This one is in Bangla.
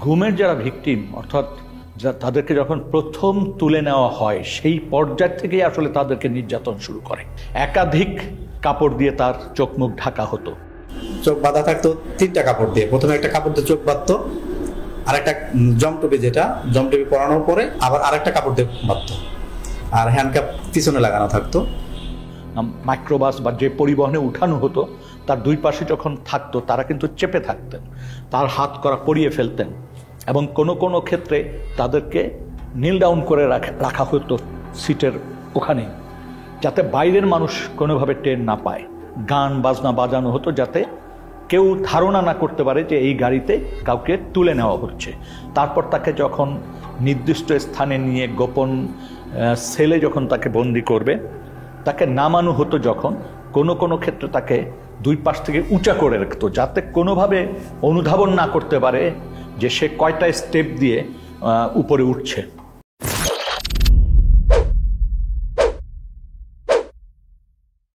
গুমের যারা ভিকটিম অর্থাৎ তাদেরকে যখন প্রথম তুলে নেওয়া হয় সেই পর্যায় থেকেই আসলে তাদেরকে নির্যাতন শুরু করে। একাধিক কাপড় দিয়ে তার চোখ মুখ ঢাকা হতো। চোখ বাঁধা থাকতো 3টা কাপড় দিয়ে। প্রথমে একটা কাপড় দিয়ে চোখ বাঁধতো, আরেকটা জমটুপি, যেটা জমটুপি পরানোর পরে আবার আরেকটা কাপড় দিয়ে বাঁধতো, আর হ্যান্ডকাপ পিছনে লাগানো থাকতো। মাইক্রোবাস বা যে পরিবহনে উঠানো হতো তার দুই পাশে যখন থাকতো তারা কিন্তু চেপে থাকতেন, তার হাত করা পরিয়ে ফেলতেন এবং কোনো কোনো ক্ষেত্রে তাদেরকে নীল ডাউন করে রাখা হতো সিটের ওখানে, যাতে বাইরের মানুষ কোনোভাবে টের না পায়। গান বাজনা বাজানো হতো যাতে কেউ ধারণা না করতে পারে যে এই গাড়িতে কাউকে তুলে নেওয়া হচ্ছে। তারপর তাকে যখন নির্দিষ্ট স্থানে নিয়ে গোপন সেলে যখন তাকে বন্দি করবে, তাকে নামানো হতো যখন কোনো কোনো ক্ষেত্রে তাকে দুই পাশ থেকে উঁচা করে রাখতো, যাতে কোনোভাবে অনুধাবন না করতে পারে যে সে কয়টা স্টেপ দিয়ে উপরে উঠছে।